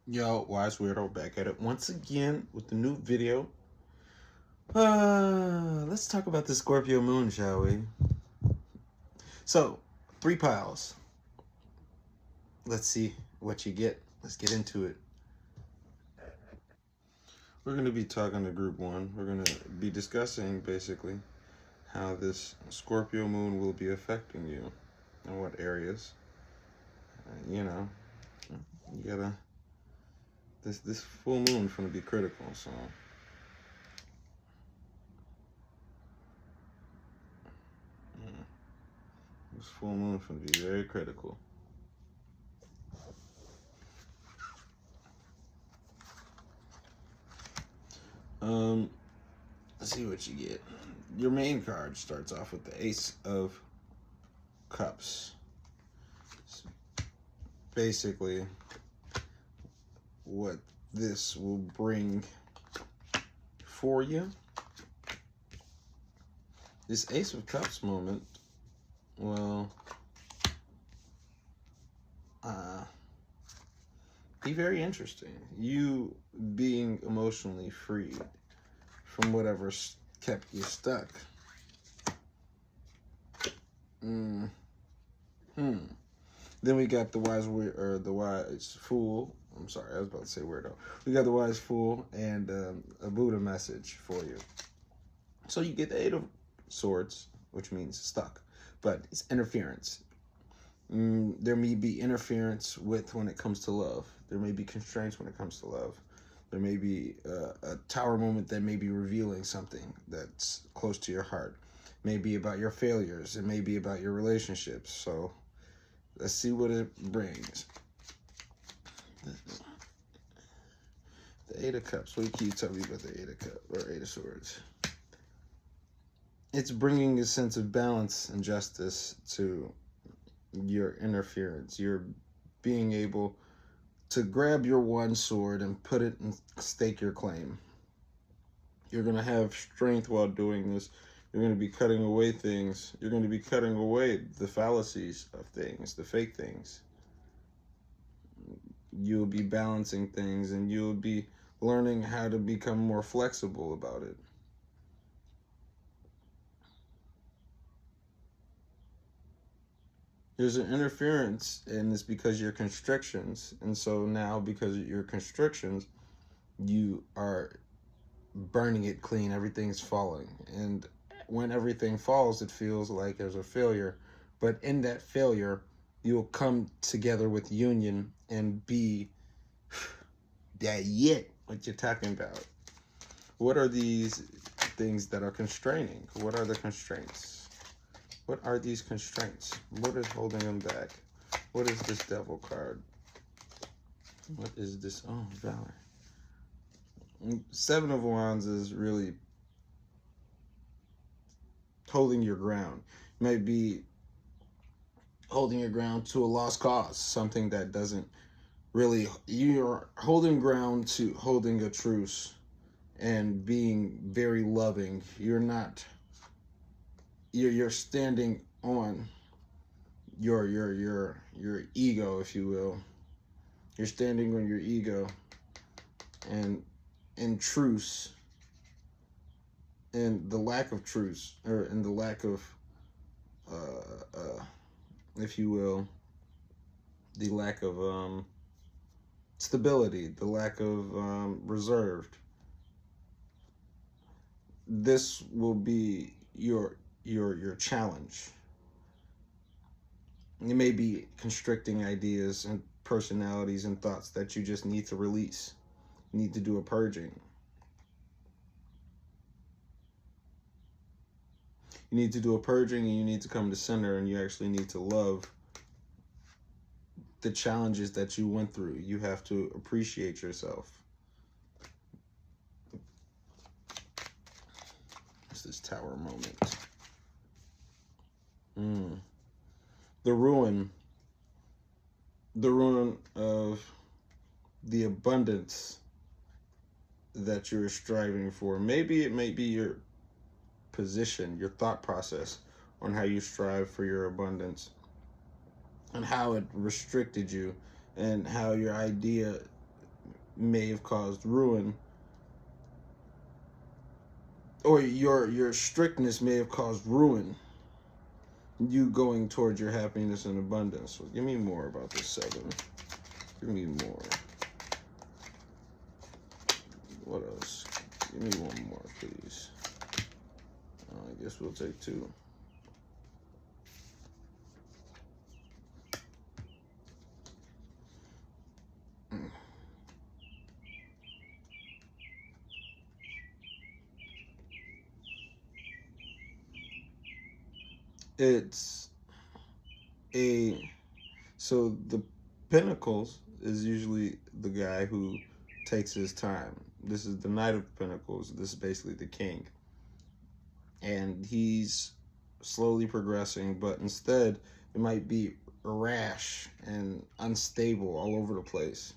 Yo, Wise Weirdo back at it once again with the new video. Let's talk about the Scorpio moon, shall we? So, 3 piles. Let's see what you get. Let's get into it. We're going to be talking to group one. We're going to be discussing basically how this Scorpio moon will be affecting you and what areas. You gotta. This full moon is going to be critical, so. This full moon is going to be very critical. Let's see what you get. Your main card starts off with the Ace of Cups. It's basically what this will bring for you. This Ace of Cups moment, well, be very interesting. You being emotionally freed from whatever kept you stuck. Then we got the the wise fool. I'm sorry, I was about to say weirdo. We got the wise fool and a Buddha message for you. So you get the Eight of Swords, which means stuck, but it's interference. There may be interference when it comes to love. There may be constraints when it comes to love. There may be a tower moment that may be revealing something that's close to your heart. It may be about your failures. It may be about your relationships. So let's see what it brings. The Eight of Cups. What can you tell me about the Eight of Cups or Eight of Swords? It's bringing a sense of balance and justice to your interference. You're being able to grab your one sword and put it and stake your claim. You're going to have strength while doing this. You're going to be cutting away things. You're going to be cutting away the fallacies of things, the fake things. You'll be balancing things and you'll be learning how to become more flexible about it. There's an interference, and it's because of your constrictions. And so now, because of your constrictions, you are burning it clean. Everything's falling. And when everything falls, it feels like there's a failure. But in that failure, you'll come together with union and be that yet, what you're talking about. What are these things that are constraining? What are the constraints? What are these constraints? What is holding them back? What is this Devil card? What is this? Oh, Valor. Seven of Wands is really holding your ground. You might be holding your ground to a lost cause, something that doesn't really, you're holding ground to holding a truce and being very loving. You're standing on your ego, if you will. You're standing on your ego and in truce, and the lack of truce, or in the lack of if you will, the lack of stability, the lack of reserved. This will be your challenge. It may be constricting ideas and personalities and thoughts that you just need to release. You need to do a purging. You need to do a purging, and you need to come to center, and you actually need to love the challenges that you went through. You have to appreciate yourself. It's this Tower moment. The ruin of the abundance that you're striving for. Maybe it may be your position, your thought process on how you strive for your abundance and how it restricted you and how your idea may have caused ruin, or your strictness may have caused ruin, you going towards your happiness and abundance. So give me more about this 7. Give me more. What else? Give me one more, please. I guess we'll take 2. It's so the Pentacles is usually the guy who takes his time. This is the Knight of Pentacles. This is basically the king. And he's slowly progressing, but instead it might be rash and unstable all over the place.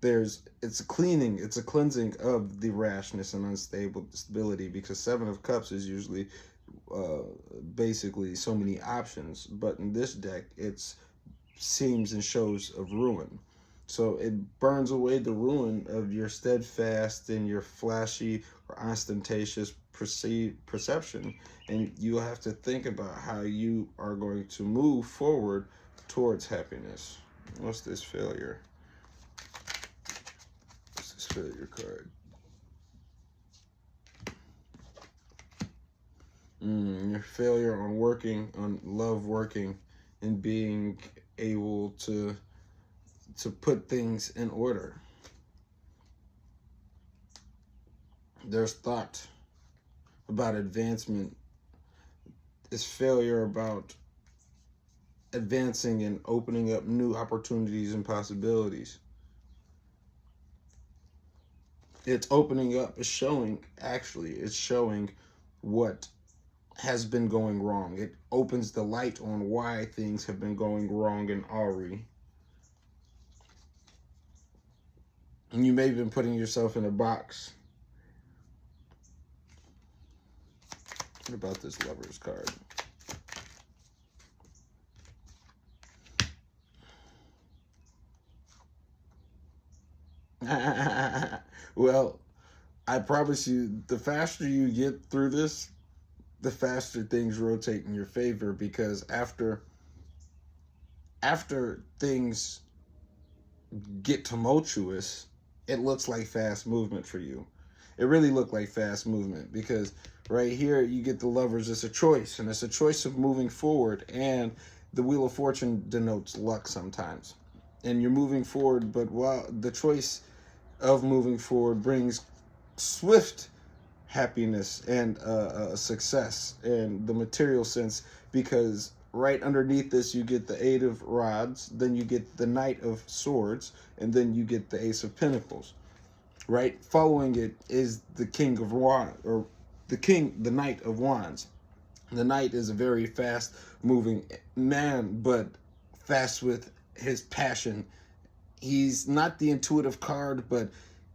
It's a cleansing of the rashness and unstable stability, because 7 of Cups is usually basically so many options, but in this deck it's seems and shows of ruin. So it burns away the ruin of your steadfast and your flashy or ostentatious perception, and you have to think about how you are going to move forward towards happiness. What's this failure? What's this failure card? Your failure on love working, and being able to put things in order. There's thought about advancement. It's failure about advancing and opening up new opportunities and possibilities. It's opening up, it's showing what has been going wrong. It opens the light on why things have been going wrong in Ari. And you may have been putting yourself in a box. What about this Lover's card? Well, I promise you, the faster you get through this, the faster things rotate in your favor, because after things get tumultuous, it looks like fast movement for you. It really looked like fast movement, because right here you get the Lovers. It's a choice, and it's a choice of moving forward, and the Wheel of Fortune denotes luck sometimes. And you're moving forward, but while the choice of moving forward brings swift happiness and success in the material sense, because right underneath this you get the 8 of Rods, then you get the Knight of Swords, and then you get the Ace of Pentacles. Right following it is the King of Wands, or the Knight of Wands. The Knight is a very fast moving man, but fast with his passion. He's not the intuitive card, but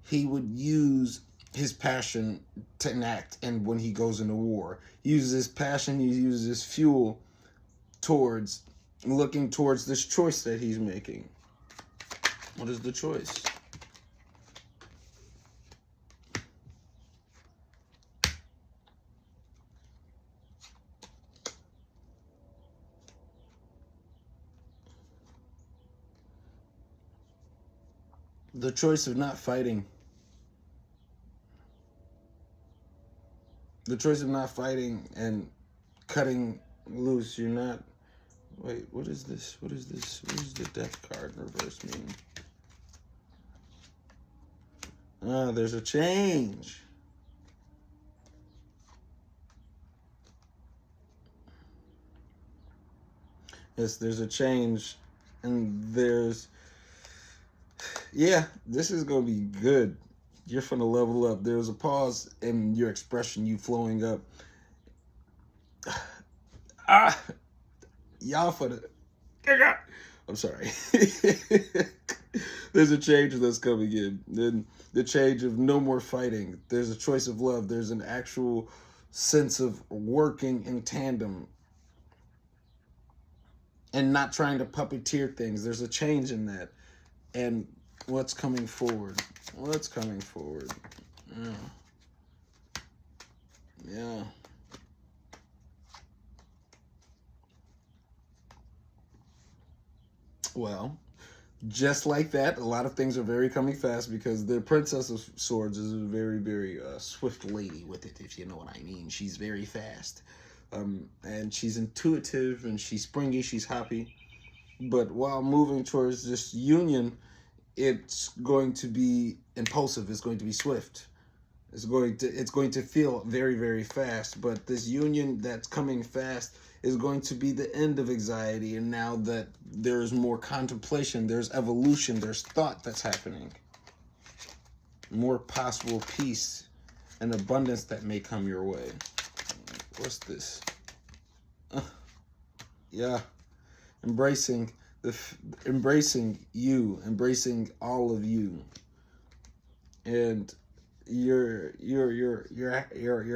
he would use his passion to enact, and when he goes into war, he uses his passion, he uses his fuel towards looking towards this choice that he's making. What is the choice? The choice of not fighting. The choice of not fighting and cutting loose. You're not... Wait, what is this? What is this? What does the Death card in reverse mean? Ah, there's a change. Yes, there's a change. And there's... Yeah, this is going to be good. You're going to level up. There's a pause in your expression, you flowing up. Y'all for the... I'm sorry. There's a change that's coming in. Then the change of no more fighting. There's a choice of love. There's an actual sense of working in tandem and not trying to puppeteer things. There's a change in that. And What's coming forward? What's coming forward? Yeah. Yeah. Well, just like that, a lot of things are very coming fast because the Princess of Swords is a very, very swift lady with it, if you know what I mean. She's very fast. And she's intuitive and she's springy, she's happy. But while moving towards this union, it's going to be impulsive, it's going to be swift. It's going to feel very, very fast, but this union that's coming fast is going to be the end of anxiety. And now that there's more contemplation, there's evolution, there's thought that's happening. More possible peace and abundance that may come your way. What's this? Yeah, embracing you, embracing all of you, and your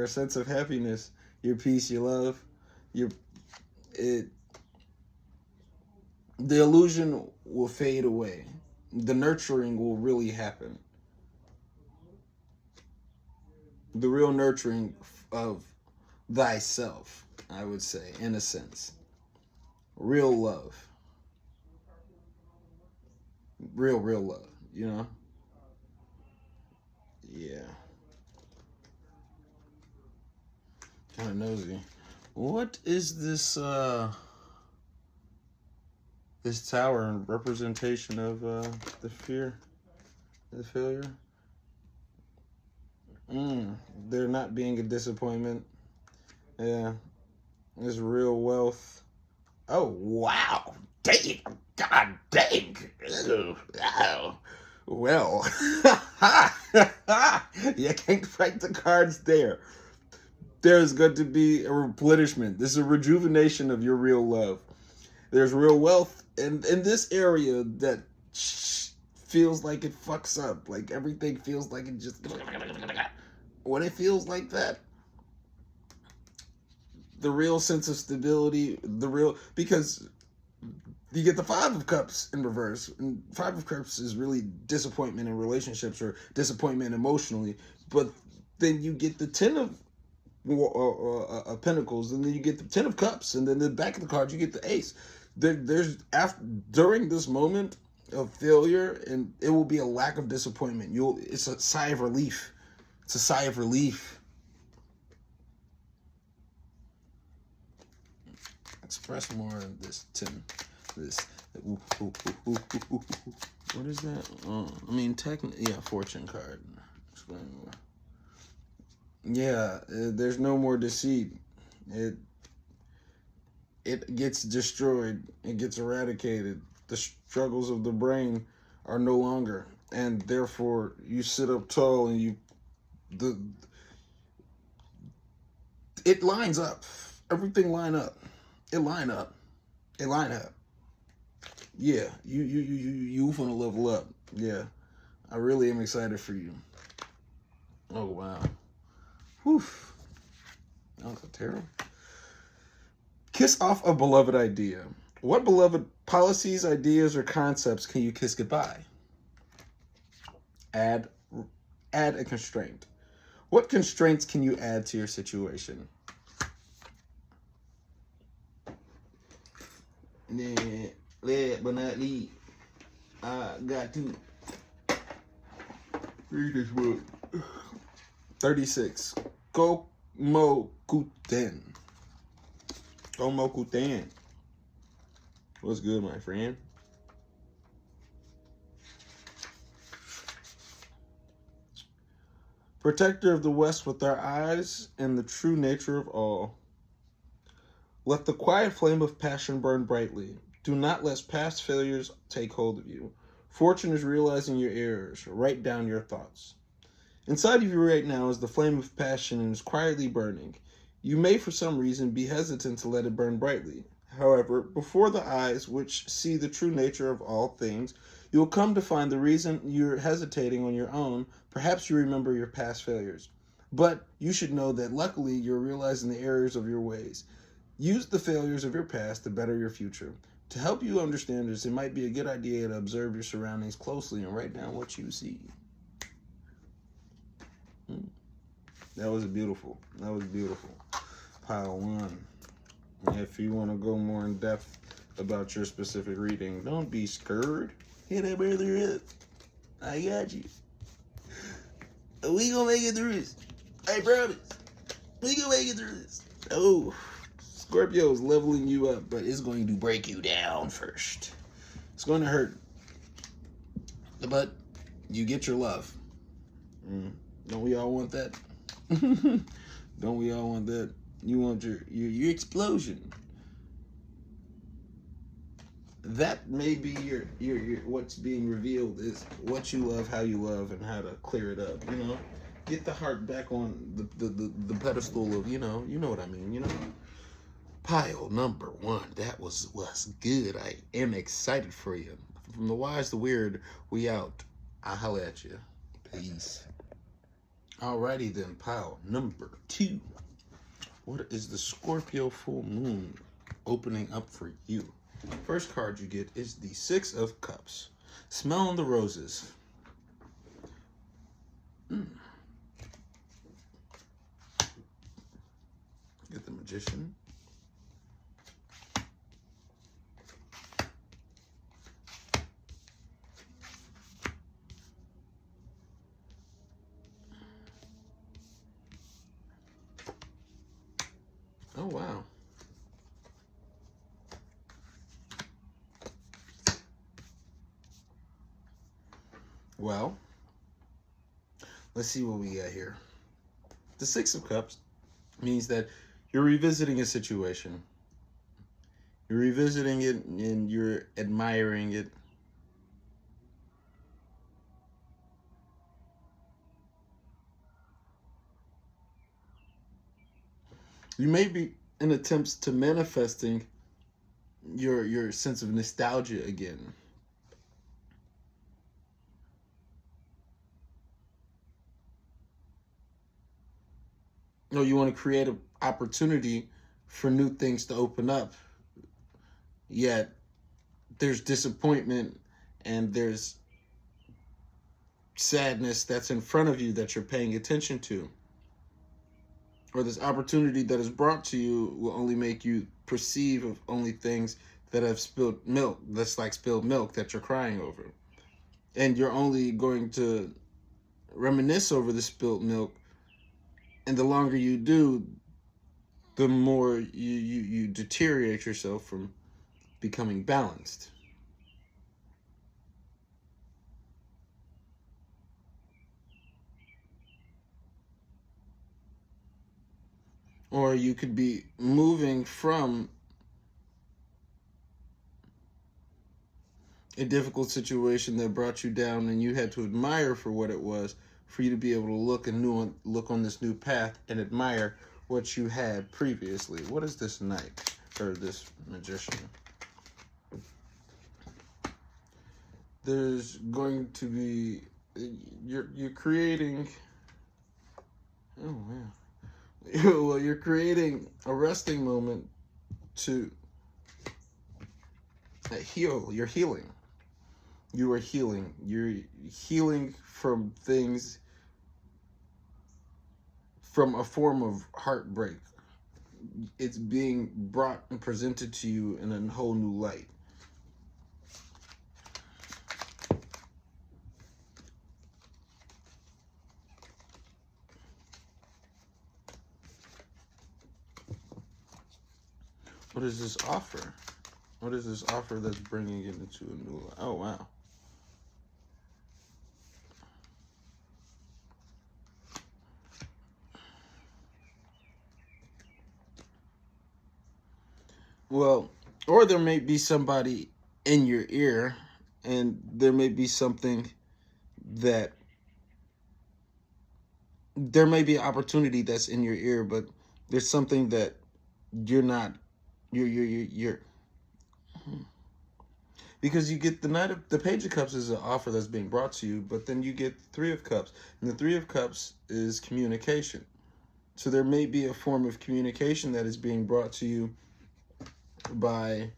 sense of happiness, your peace, your love, the illusion will fade away. The nurturing will really happen. The real nurturing of thyself, I would say, in a sense. Real love. Real love, you know? Yeah. Kind of nosy. What is this this tower in representation of the fear, the failure? There not being a disappointment. Yeah. There's real wealth. Oh, wow. Dang. God dang. Ew. Ow. Well, you can't write the cards there. There's going to be a replenishment. This is a rejuvenation of your real love. There's real wealth in this area that feels like it fucks up. Like everything feels like it just... When it feels like that, the real sense of stability, because you get the Five of Cups in reverse, and Five of Cups is really disappointment in relationships or disappointment emotionally, but then you get the Ten of Pentacles, and then you get the Ten of Cups, and then the back of the card you get the Ace. During this moment of failure, and it will be a lack of disappointment. It's a sigh of relief. It's a sigh of relief. Express more of this this. What is that? I mean, technically, yeah, fortune card. Explain more. Yeah, there's no more deceit. It gets destroyed. It gets eradicated. The struggles of the brain are no longer, and therefore you sit up tall and it lines up. Everything line up. It line up. Yeah, you finna level up. Yeah, I really am excited for you. Oh wow. Whew. That was terrible. Kiss off a beloved idea. What beloved policies, ideas, or concepts can you kiss goodbye? Add a constraint. What constraints can you add to your situation? Last but not least, I got to read this book. 36. Gomokuten. Gomokuten. What's good, my friend? Protector of the West with our eyes and the true nature of all. Let the quiet flame of passion burn brightly. Do not let past failures take hold of you. Fortune is realizing your errors. Write down your thoughts. Inside of you right now is the flame of passion and is quietly burning. You may, for some reason, be hesitant to let it burn brightly. However, before the eyes which see the true nature of all things, you will come to find the reason you're hesitating on your own. Perhaps you remember your past failures. But you should know that luckily you're realizing the errors of your ways. Use the failures of your past to better your future. To help you understand this, it might be a good idea to observe your surroundings closely and write down what you see. That was beautiful. That was beautiful. Pile 1. If you want to go more in depth about your specific reading, don't be scared. Hit that brother up. I got you. We gonna make it through this. I promise. We gonna make it through this. Oh, Scorpio is leveling you up, but it's going to break you down first. It's going to hurt. But you get your love. Don't we all want that? Don't we all want that? You want your explosion. That may be your what's being revealed is what you love, how you love, and how to clear it up. You know, get the heart back on the pedestal of you know what I mean. You know, pile number 1. That was good. I am excited for you. From the wise to weird, we out. I'll holla at you. Peace. Alrighty then, pile number 2. What is the Scorpio full moon opening up for you? First card you get is the 6 of Cups. Smelling the roses. Get the Magician. Oh, wow. Well, let's see what we got here. The 6 of Cups means that you're revisiting a situation. You're revisiting it and you're admiring it. You may be in attempts to manifesting your sense of nostalgia again. You know, you want to create an opportunity for new things to open up. Yet there's disappointment and there's sadness that's in front of you that you're paying attention to. Or this opportunity that is brought to you will only make you perceive of only things that have spilled milk. That's like spilled milk that you're crying over. And you're only going to reminisce over the spilled milk. And the longer you do, the more you deteriorate yourself from becoming balanced. Or you could be moving from a difficult situation that brought you down and you had to admire for what it was, for you to be able to look on this new path and admire what you had previously. What is this Knight or this Magician? There's going to be you're creating. Oh man. Well, you're creating a resting moment to heal. You're healing. You are healing. You're healing from things, from a form of heartbreak. It's being brought and presented to you in a whole new light. What is this offer? What is this offer that's bringing it into a new light? Oh, wow. Well, or there may be somebody in your ear, and there may be something that there may be an opportunity that's in your ear, but there's something that you're not. You're because you get the Page of Cups is an offer that's being brought to you, but then you get the 3 of Cups, and the 3 of Cups is communication. So there may be a form of communication that is being brought to you by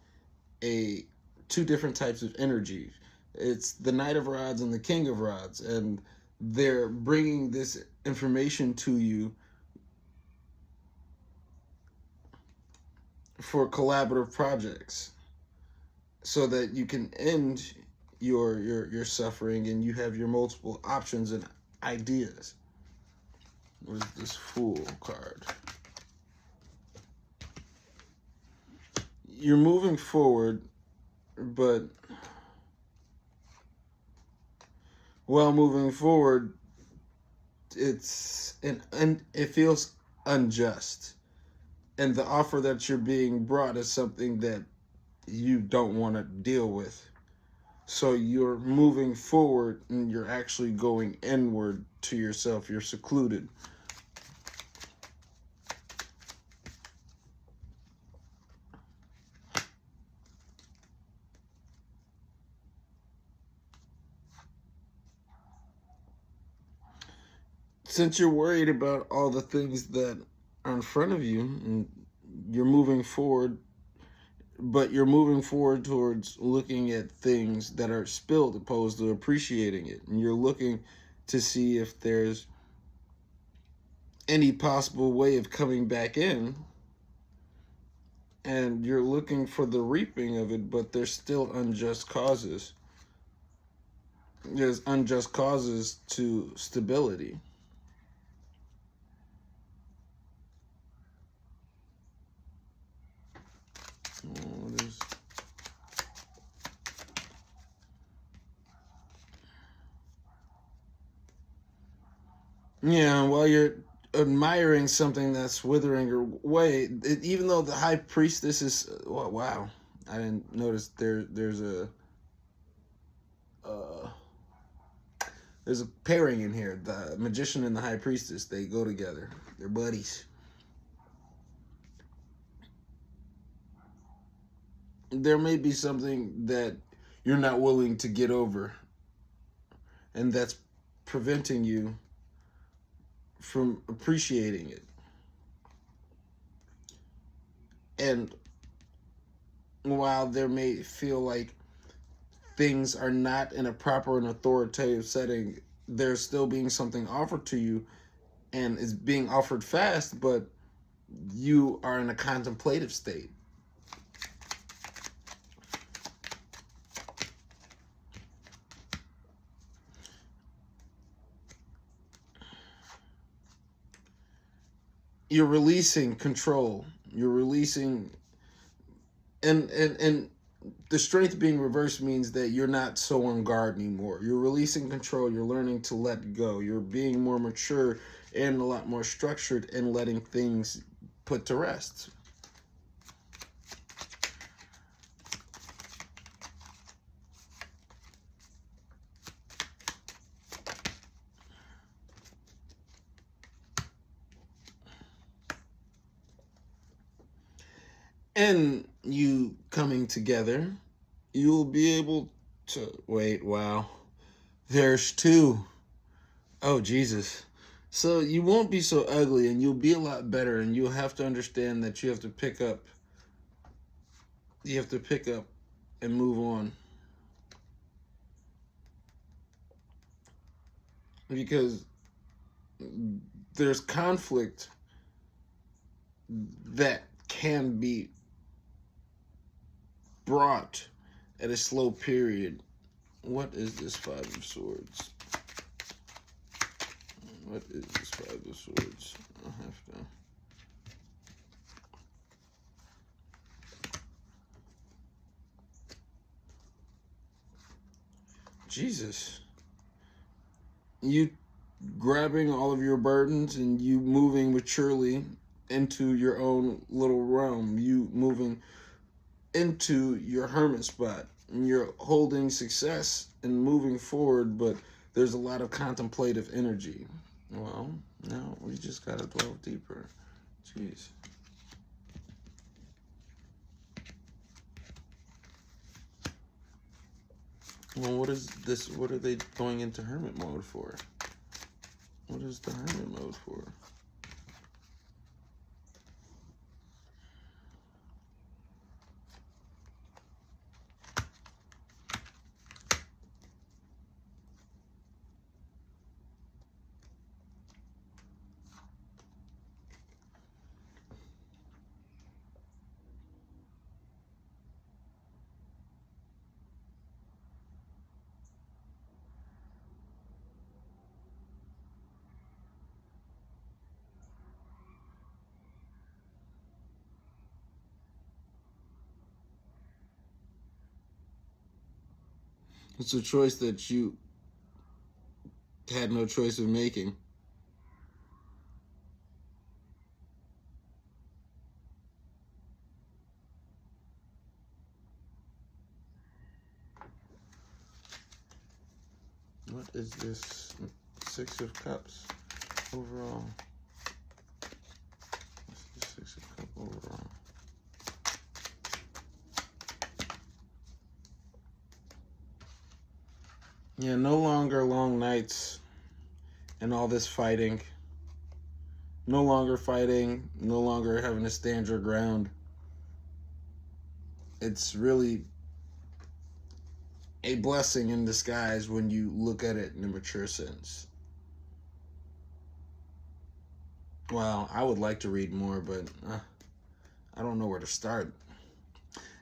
a two different types of energy. It's the Knight of Rods and the King of Rods, and they're bringing this information to you for collaborative projects, so that you can end your suffering and you have your multiple options and ideas. Where's this Fool card? You're moving forward, but while moving forward, and it feels unjust. And the offer that you're being brought is something that you don't want to deal with. So you're moving forward and you're actually going inward to yourself. You're secluded. Since you're worried about all the things that are in front of you and you're moving forward, but you're moving forward towards looking at things that are spilled opposed to appreciating it. And you're looking to see if there's any possible way of coming back in. And you're looking for the reaping of it, but there's still unjust causes. There's unjust causes to stability. What is... Yeah, while you're admiring something that's withering away, even though the High Priestess is... Oh, wow. I didn't notice there's a pairing in here. The Magician and the High Priestess, they go together. They're buddies. There may be something that you're not willing to get over, and that's preventing you from appreciating it. And while there may feel like things are not in a proper and authoritative setting, there's still being something offered to you, and it's being offered fast, but you are in a contemplative state. You're releasing control. You're releasing, and the strength being reversed means that you're not so on guard anymore. You're releasing control. You're learning to let go. You're being more mature and a lot more structured and letting things put to rest. And you coming together, you'll be able to... Wait, wow. There's two. Oh, Jesus. So you won't be so ugly, and you'll be a lot better, and you'll have to understand that you have to pick up. You have to pick up and move on. Because there's conflict that can be brought at a slow period. What is this Five of Swords? What is this Five of Swords? I'll have to... Jesus. You grabbing all of your burdens and you moving maturely into your own little realm. You moving into your hermit spot. And you're holding success and moving forward, but there's a lot of contemplative energy. Well, now we just gotta delve deeper. Jeez. Well, what is this? What are they going into hermit mode for? What is the hermit mode for? It's a choice that you had no choice of making. What is this? Six of Cups overall. What's the Six of Cups overall? Yeah, no longer long nights and all this fighting. No longer fighting, no longer having to stand your ground. It's really a blessing in disguise when you look at it in a mature sense. Well, I would like to read more, but I don't know where to start.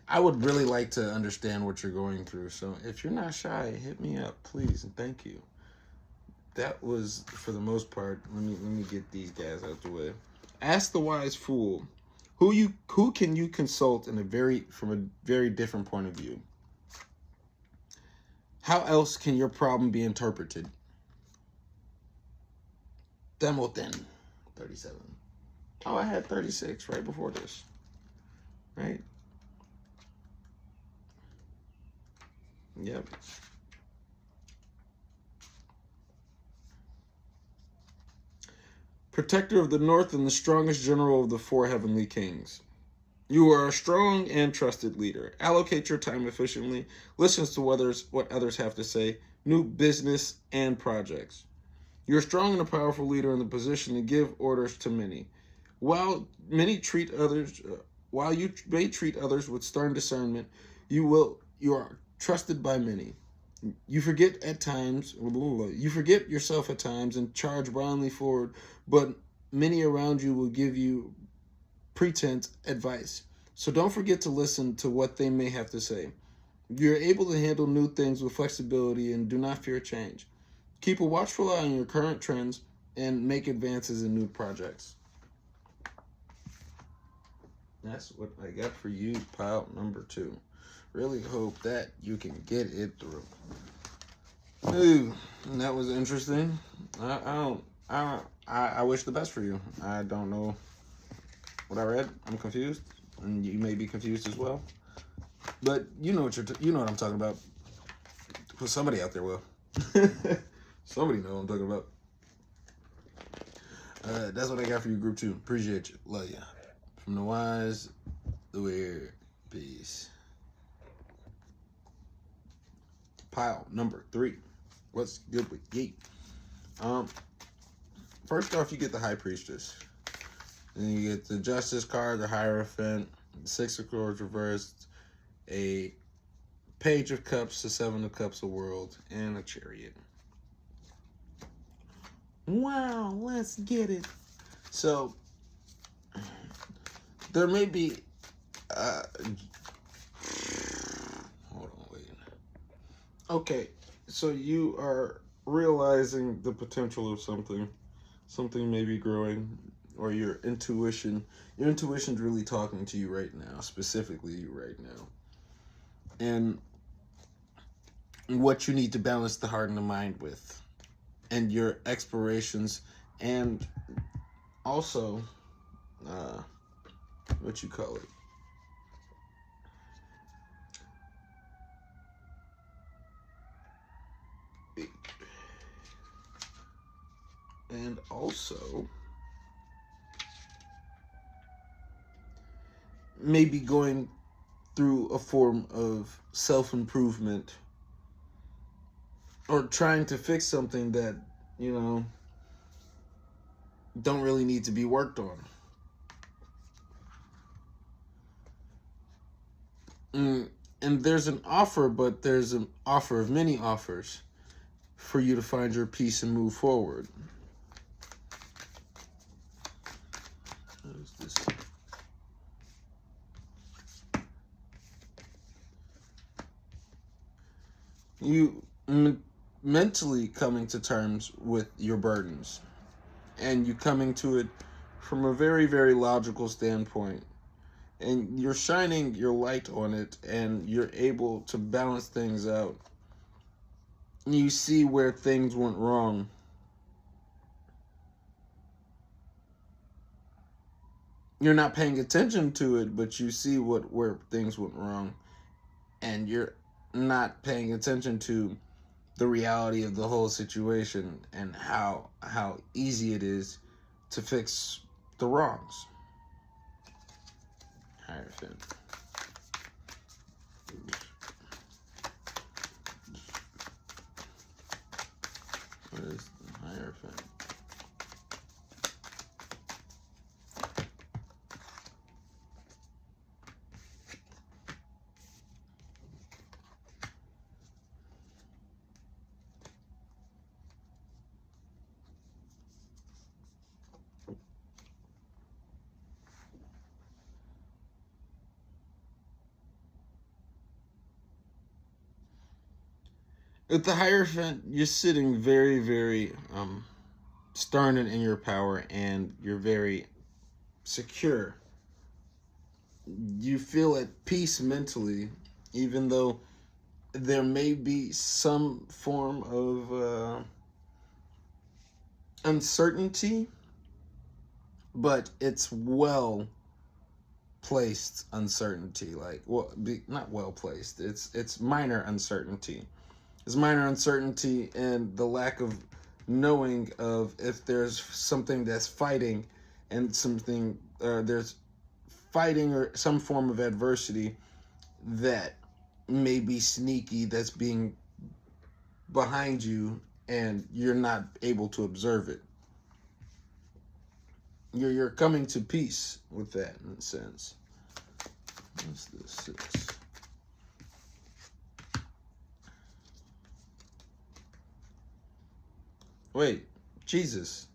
I would really like to understand what you're going through. So if you're not shy, hit me up, please, and thank you. That was, for the most part, let me get these guys out the way. Ask the wise fool, who can you consult from a very different point of view? How else can your problem be interpreted? Demoten, 37. Oh, I had 36 right before this, right? Yep. Protector of the North and the strongest general of the four heavenly kings. You are a strong and trusted leader. Allocate your time efficiently. Listen to what others have to say. New business and projects. You're a strong and a powerful leader in the position to give orders to many. While you may treat others with stern discernment, you are trusted by many. You forget yourself at times and charge blindly forward, but many around you will give you pretense advice. So don't forget to listen to what they may have to say. You're able to handle new things with flexibility and do not fear change. Keep a watchful eye on your current trends and make advances in new projects. That's what I got for you, pile number 2. Really hope that you can get it through. Ooh, that was interesting. I wish the best for you. I don't know what I read. I'm confused, and you may be confused as well. But you know what I'm talking about. Well, somebody out there will. Somebody know what I'm talking about. That's what I got for you, group 2. Appreciate you. Love ya. From the wise, the weird. Peace. Pile number 3. What's good with ye? First off, you get the High Priestess. Then you get the Justice card, the Hierophant, the Six of Swords reversed, a Page of Cups, the Seven of Cups of World, and a Chariot. Wow, let's get it. So, there may be... hold on, wait. Okay, so you are realizing the potential of something. Something may be growing, or your intuition's really talking to you right now, specifically you right now. And what you need to balance the heart and the mind with, and your explorations, and also, what you call it. And also, maybe going through a form of self-improvement, or trying to fix something that, don't really need to be worked on. And there's an offer, but there's an offer of many offers for you to find your peace and move forward. What is this? You mentally coming to terms with your burdens, and you coming to it from a very, very logical standpoint, and you're shining your light on it, and you're able to balance things out You see where things went wrong. You're not paying attention to it, but you see where things went wrong, and you're not paying attention to the reality of the whole situation and how easy it is to fix the wrongs. Hierophant. What is the Hierophant? With the Hierophant, you're sitting very, very stern and in your power, and you're very secure. You feel at peace mentally, even though there may be some form of uncertainty, but it's well placed uncertainty. Like, well, not well placed. It's minor uncertainty. It's minor uncertainty and the lack of knowing of if there's something that's fighting and something there's fighting or some form of adversity that may be sneaky, that's being behind you and you're not able to observe it. You're coming to peace with that in a sense. What's this? 6. Wait, Jesus.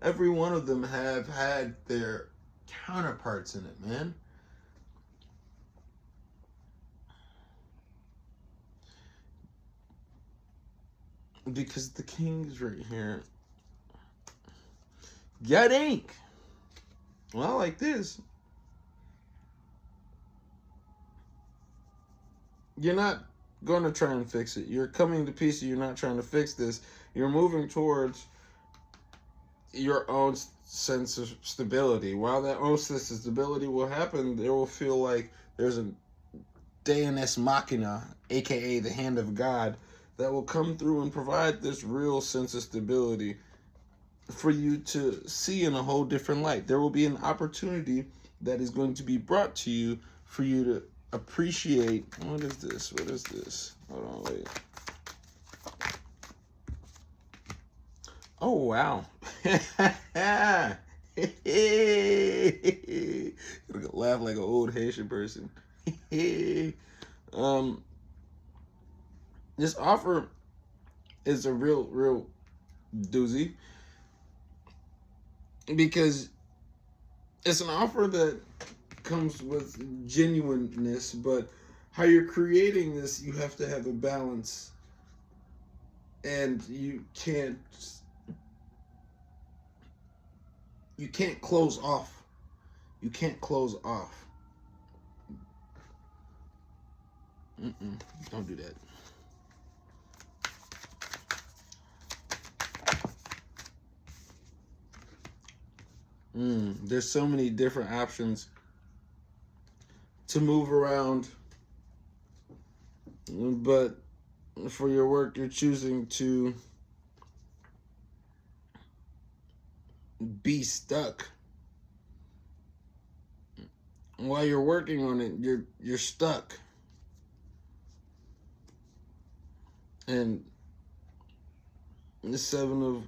Every one of them have had their counterparts in it, man. Because the king's right here. Got ink. Well, like this. You're not going to try and fix it. You're coming to peace. You're not trying to fix this. You're moving towards your own sense of stability. While that own sense of stability will happen, there will feel like there's a Deus Machina, aka the hand of God, that will come through and provide this real sense of stability for you to see in a whole different light. There will be an opportunity that is going to be brought to you for you to appreciate. What is this? What is this? Hold on, wait. Oh, wow. Laugh like an old Haitian person. This offer is a real doozy, because it's an offer that comes with genuineness, but how you're creating this, you have to have a balance, and you can't close off. You can't close off. Don't do that. There's so many different options to move around, but for your work, you're choosing to be stuck. While you're working on it, you're stuck. And the 7 of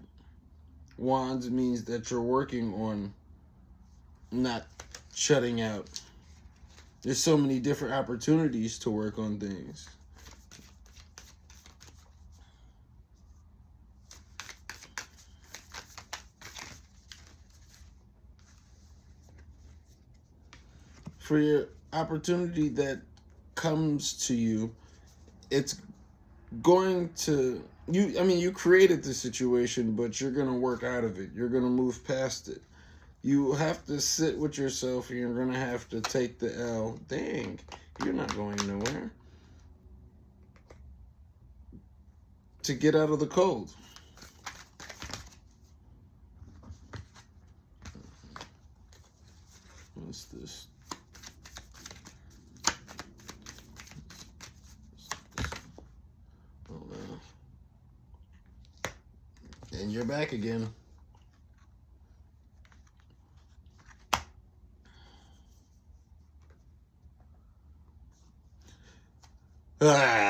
Wands means that you're working on not shutting out. There's so many different opportunities to work on things. For your opportunity that comes to you, it's going to you created the situation, but you're going to work out of it. You're going to move past it. You have to sit with yourself, and you're going to have to take the L. Dang, you're not going nowhere. to get out of the cold. What's this? Oh, no. And you're back again.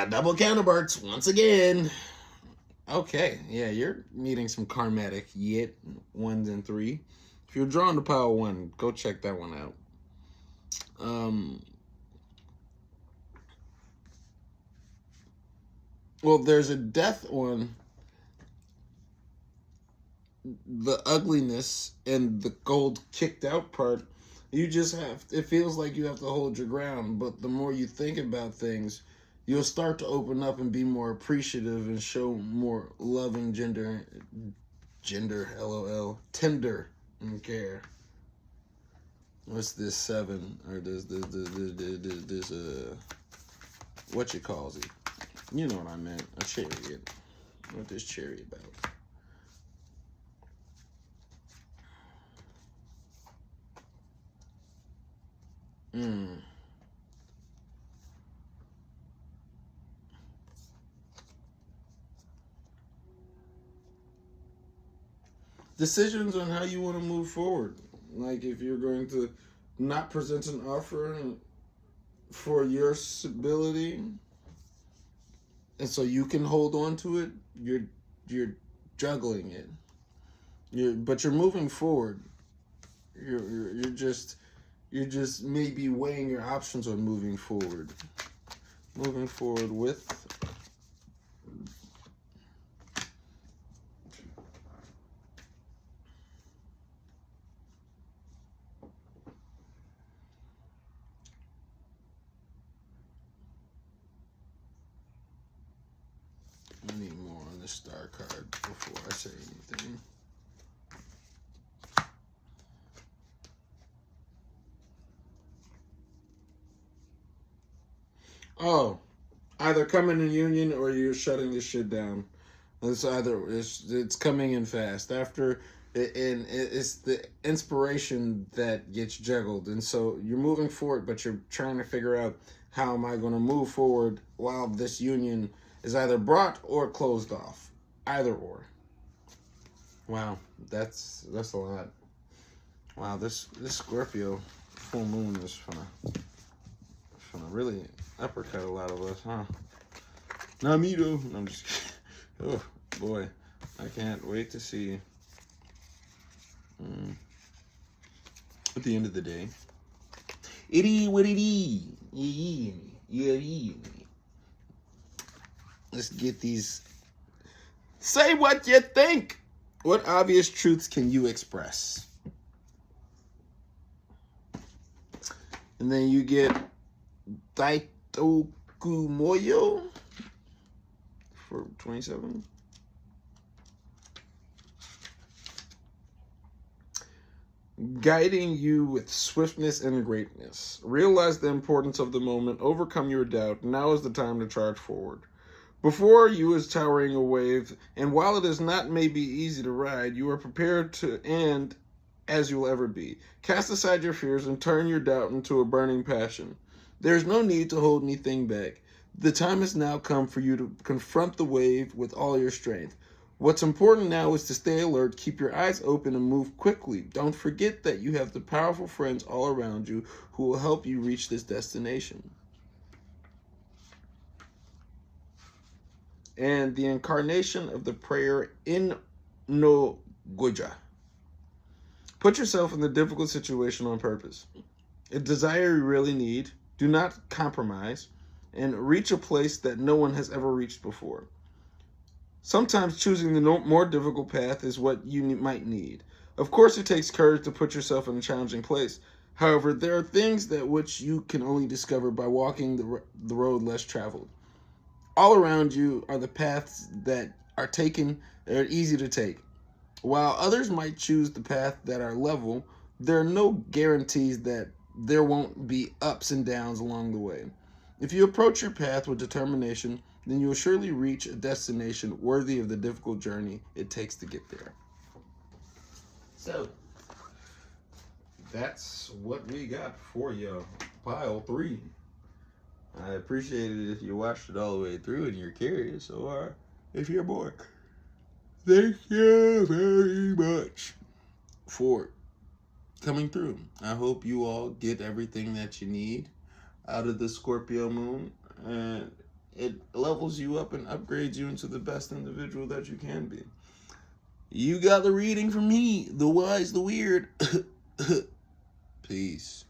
Double counterparts once again. Okay, yeah, you're meeting some karmatic yet 1s and 3. If you're drawn to pile 1, go check that one out. Well, there's a death on the ugliness and the gold kicked out part. You just have, it feels like you have to hold your ground, but the more you think about things, you'll start to open up and be more appreciative and show more loving tender, LOL, tender and care. What's this 7 or this what you calls it? You know what I meant, a chariot. What this chariot about? Decisions on how you want to move forward. Like if you're going to not present an offer for your stability, and so you can hold on to it, you're juggling it. But you're moving forward. You're just maybe weighing your options on moving forward. Moving forward with I need more on this star card before I say anything. Oh, either coming in union or you're shutting this shit down. It's coming in fast after, and it's the inspiration that gets juggled, and so you're moving forward, but you're trying to figure out how am I going to move forward while this union is either brought or closed off, either or. Wow, that's a lot. Wow, this Scorpio full moon is gonna really uppercut a lot of us, huh? Not me though. I'm just kidding. Oh boy, I can't wait to see. At the end of the day, it is what it is. Yeah. Let's get these. Say what you think. What obvious truths can you express? And then you get Daitokumoyo for 27. Guiding you with swiftness and greatness. Realize the importance of the moment. Overcome your doubt. Now is the time to charge forward. Before you is towering a wave, and while it is not maybe easy to ride, you are prepared to end as you'll ever be. Cast aside your fears and turn your doubt into a burning passion. There is no need to hold anything back. The time has now come for you to confront the wave with all your strength. What's important now is to stay alert, keep your eyes open, and move quickly. Don't forget that you have the powerful friends all around you who will help you reach this destination. And the incarnation of the prayer in no Goja. Put yourself in the difficult situation on purpose. A desire you really need. Do not compromise. And reach a place that no one has ever reached before. Sometimes choosing the more difficult path is what you might need. Of course, it takes courage to put yourself in a challenging place. However, there are things that which you can only discover by walking the road less traveled. All around you are the paths that are easy to take. While others might choose the path that are level, there are no guarantees that there won't be ups and downs along the way. If you approach your path with determination, then you will surely reach a destination worthy of the difficult journey it takes to get there. So, that's what we got for you. Pile 3. I appreciate it if you watched it all the way through and you're curious, or if you're bored. Thank you very much for coming through. I hope you all get everything that you need out of the Scorpio moon, and it levels you up and upgrades you into the best individual that you can be. You got the reading from me, the wise, the weird. Peace.